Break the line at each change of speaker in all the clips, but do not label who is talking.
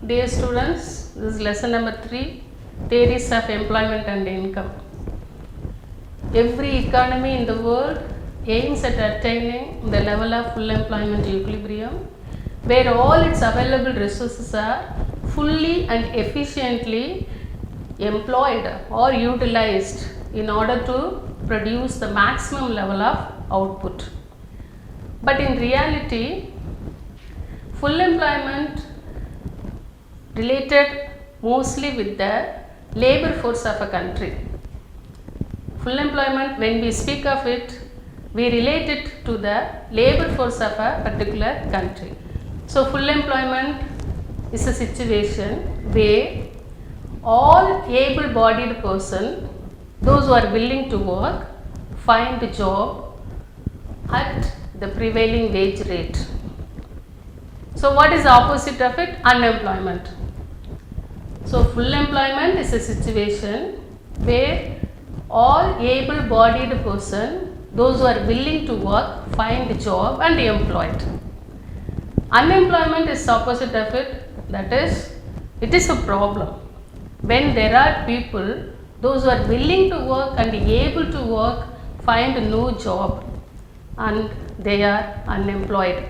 Dear students, this is lesson number 3, theories of employment and income. Every economy in the world aims at attaining the level of full employment equilibrium, where all its available resources are fully and efficiently employed or utilized in order to produce the maximum level of output. But in reality, full employment related mostly with the labor force of a country. Full employment, when we speak of it, we relate it to the labor force of a particular country. So full employment is a situation where all able-bodied person, those who are willing to work, find a job at the prevailing wage rate. So what is the opposite of it? Unemployment. So full employment is a situation where all able-bodied person, those who are willing to work, find a job and employed. Unemployment is opposite of it, that is, it is a problem. When there are people, those who are willing to work and able to work, find no job and they are unemployed.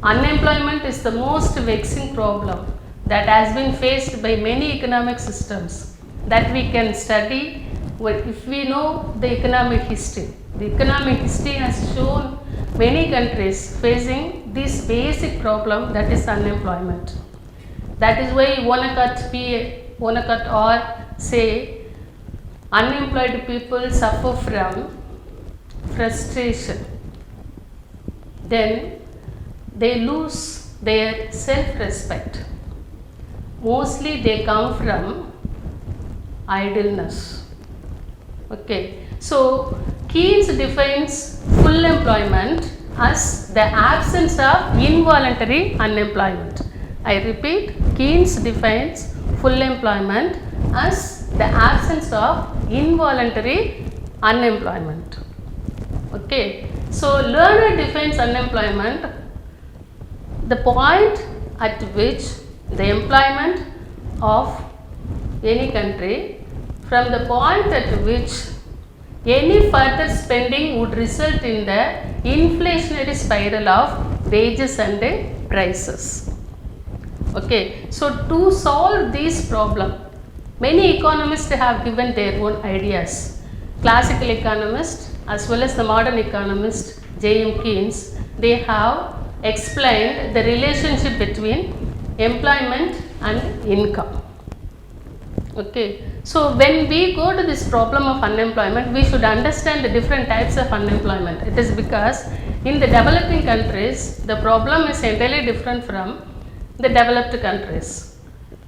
Unemployment is the most vexing problem that has been faced by many economic systems that we can study if we know the economic history. The economic history has shown many countries facing this basic problem, that is unemployment. That is why Vonnegut or say unemployed people suffer from frustration. Then they lose their self-respect. Mostly they come from idleness. Okay, so Keynes defines full employment as the absence of involuntary unemployment. I repeat, Keynes defines full employment as the absence of involuntary unemployment. Okay, so Lerner defines unemployment the point at which the employment of any country, from the point at which any further spending would result in the inflationary spiral of wages and prices. Okay, so to solve this problem, many economists have given their own ideas. Classical economists as well as the modern economist J.M. Keynes, they have explained the relationship between employment and income. Okay, so when we go to this problem of unemployment, we should understand the different types of unemployment. It is because in the developing countries, the problem is entirely different from the developed countries.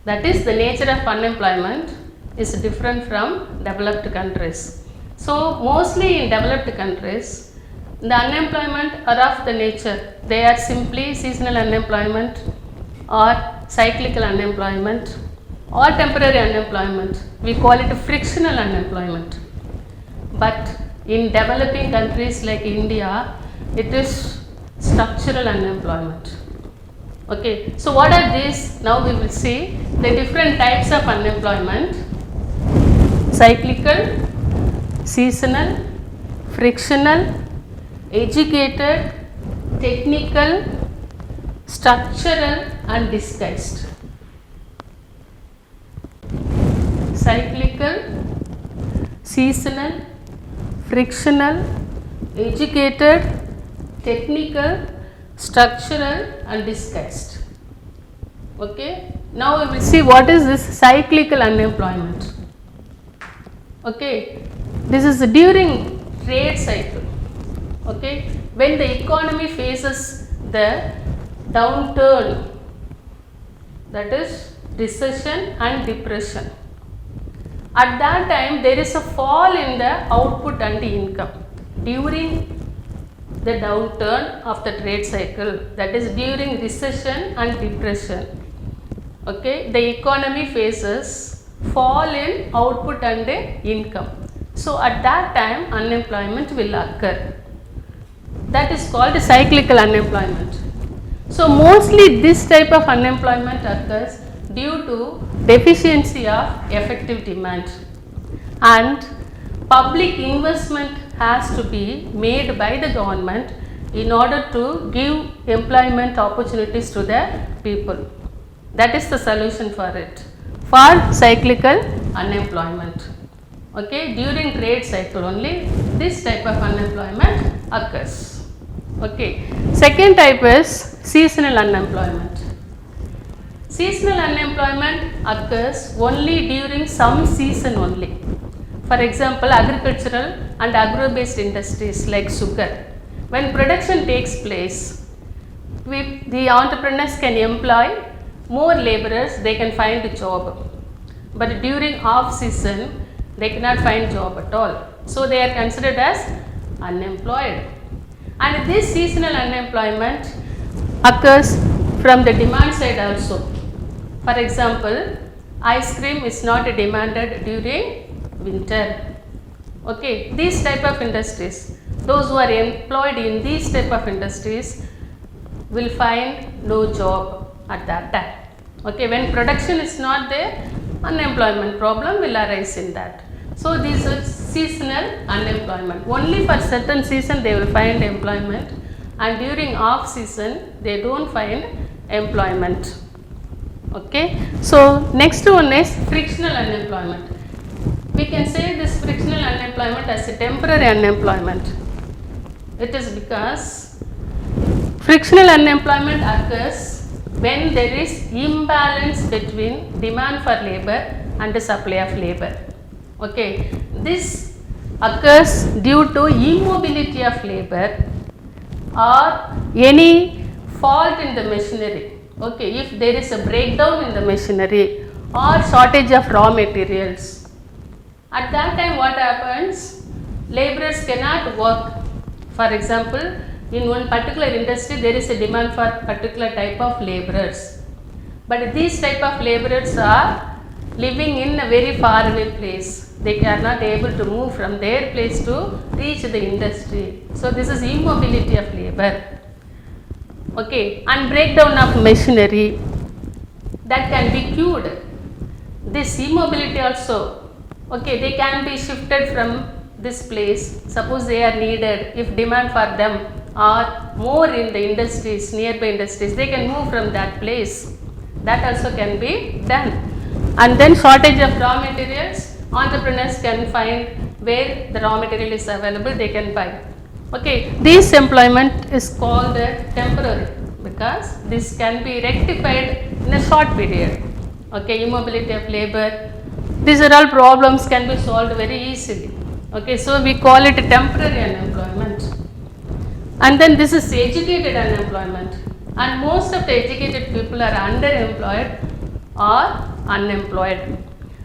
That is, the nature of unemployment is different from developed countries. So mostly in developed countries, the unemployment are of the nature, they are simply seasonal unemployment or cyclical unemployment or temporary unemployment. We call it frictional unemployment. But in developing countries like India, it is structural unemployment. Okay, so what are these? Now we will see the different types of unemployment: cyclical, seasonal, frictional, educated, technical, structural and disguised. Cyclical, seasonal, frictional, educated, technical, structural and disguised. Okay, now we will see what is this cyclical unemployment. Okay, this is during trade cycle. Okay, when the economy faces the downturn, that is recession and depression. At that time, there is a fall in the output and the income. During the downturn of the trade cycle, that is during recession and depression, okay, the economy faces fall in output and income. So at that time, unemployment will occur. That is called cyclical unemployment. So mostly this type of unemployment occurs due to deficiency of effective demand, and public investment has to be made by the government in order to give employment opportunities to the people. That is the solution for it, for cyclical unemployment. Okay, during trade cycle only this type of unemployment occurs. Okay, second type is seasonal unemployment. Seasonal unemployment occurs only during some season only. For example, agricultural and agro-based industries like sugar. When production takes place, the entrepreneurs can employ more laborers, they can find a job. But during off season, they cannot find job at all. So they are considered as unemployed. And this seasonal unemployment occurs from the demand side also. For example, ice cream is not demanded during winter. Okay, these type of industries, those who are employed in these type of industries will find no job at that time. Okay, when production is not there, unemployment problem will arise in that. So this is seasonal unemployment. Only for certain season they will find employment, and during off season they don't find employment. Okay, so next one is frictional unemployment. We can say this frictional unemployment as a temporary unemployment. It is because frictional unemployment occurs when there is imbalance between demand for labor and the supply of labor. Okay, this occurs due to immobility of labor or any fault in the machinery. Okay, if there is a breakdown in the machinery or shortage of raw materials, at that time what happens? Laborers cannot work. For example, in one particular industry there is a demand for particular type of laborers, but these type of laborers are living in a very far away place. They are not able to move from their place to reach the industry. So this is immobility of labor. Okay, and breakdown of machinery that can be cured. This immobility also, okay, they can be shifted from this place. Suppose they are needed, if demand for them are more in the industries, nearby industries, they can move from that place. That also can be done. And then shortage of raw materials, entrepreneurs can find where the raw material is available, they can buy. Okay, this employment is called temporary because this can be rectified in a short period. Okay, immobility of labor, these are all problems can be solved very easily. Okay, so we call it temporary unemployment. And then this is educated unemployment, and most of the educated people are underemployed or unemployed.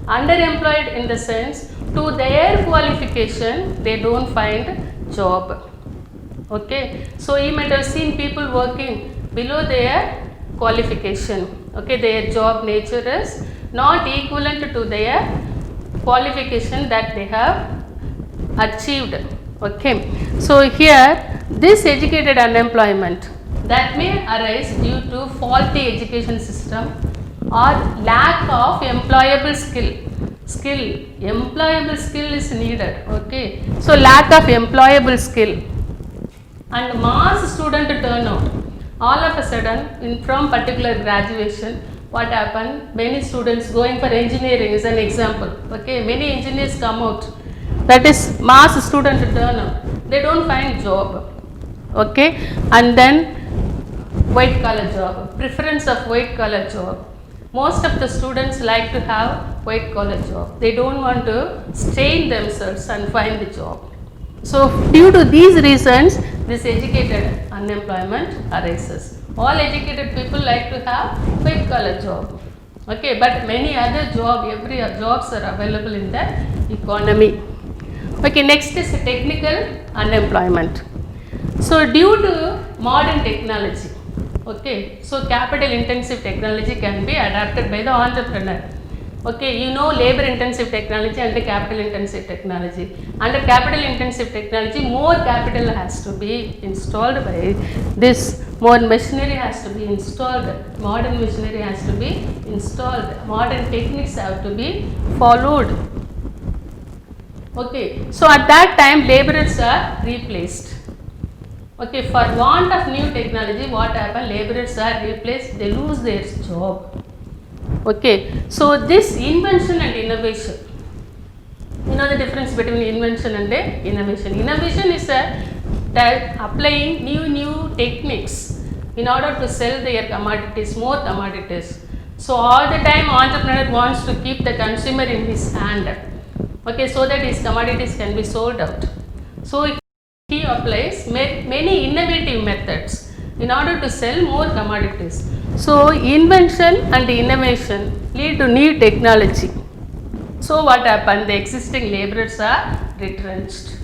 Underemployed in the sense, to their qualification they don't find job. Okay, so you might have seen people working below their qualification. Okay, their job nature is not equivalent to their qualification that they have achieved. Okay, so here this educated unemployment that may arise due to faulty education system or lack of employable skill. Employable skill is needed. Okay, so lack of employable skill and mass student turnout. All of a sudden, from particular graduation, what happened? Many students going for engineering is an example. Okay, many engineers come out. That is mass student turnout. They don't find job. Okay, and then white collar job, preference of white collar job. Most of the students like to have white collar job. They don't want to strain themselves and find the job. So due to these reasons, this educated unemployment arises. All educated people like to have white collar job. Okay, but many other every jobs are available in the economy. Okay, next is technical unemployment. So due to modern technology, okay, so capital intensive technology can be adapted by the entrepreneur. Okay, you know labor intensive technology and the capital intensive technology. Under capital intensive technology, more capital has to be installed by this more machinery has to be installed, modern machinery has to be installed, modern techniques have to be followed. Okay, so at that time laborers are replaced. Okay, for want of new technology, what happen? Laborers are replaced, they lose their job. Okay, so this invention and innovation, you know the difference between invention and innovation. Innovation is that applying new techniques in order to sell their commodities, more commodities. So all the time entrepreneur wants to keep the consumer in his hand, okay, so that his commodities can be sold out. So he applies many innovative methods in order to sell more commodities. So invention and innovation lead to new technology. So what happened? The existing laborers are retrenched.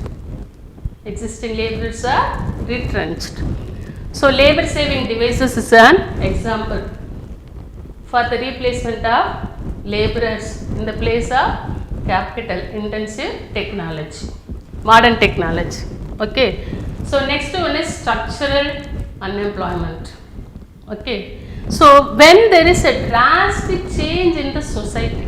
Existing laborers are retrenched. So labor saving devices is an example for the replacement of laborers in the place of capital intensive technology, modern technology. Okay, so next one is structural unemployment. Okay, so when there is a drastic change in the society,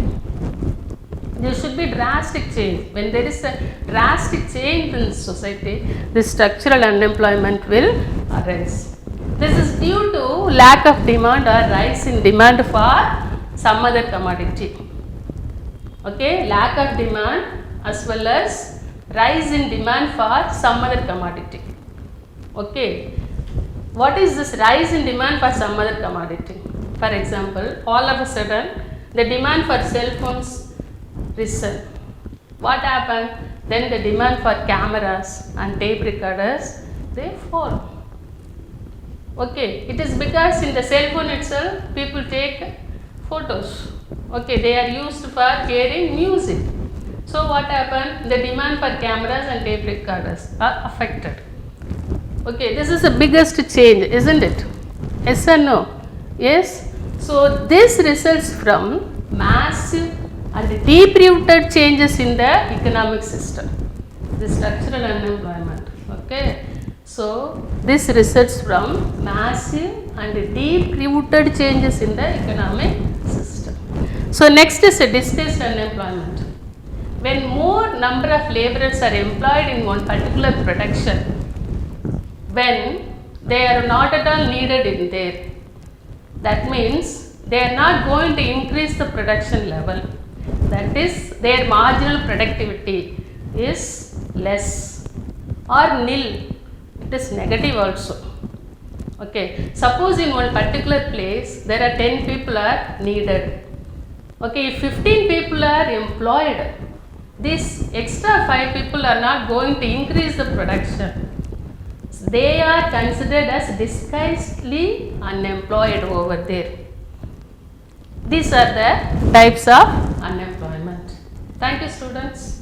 there should be drastic change. When there is a drastic change in society, the structural unemployment will arise. This is due to lack of demand or rise in demand for some other commodity. Okay, lack of demand as well as rise in demand for some other commodity. Okay, what is this rise in demand for some other commodity? For example, all of a sudden the demand for cell phones risen. What happened? Then the demand for cameras and tape recorders, they fall. Okay, it is because in the cell phone itself people take photos. Okay, they are used for hearing music. So what happened? The demand for cameras and tape recorders are affected. Okay, this is the biggest change, isn't it? Yes or no? Yes. So this results from massive and deep rooted changes in the economic system, the structural unemployment. Okay, so this results from massive and deep rooted changes in the economic system. So next is a displaced unemployment. When more number of laborers are employed in one particular production, when they are not at all needed in there, that means they are not going to increase the production level. That is, their marginal productivity is less or nil. It is negative also. Okay, suppose in one particular place there are 10 people are needed. Okay, if 15 people are employed, these extra 5 people are not going to increase the production. They are considered as disguisedly unemployed over there. These are the types of unemployment. Thank you, students.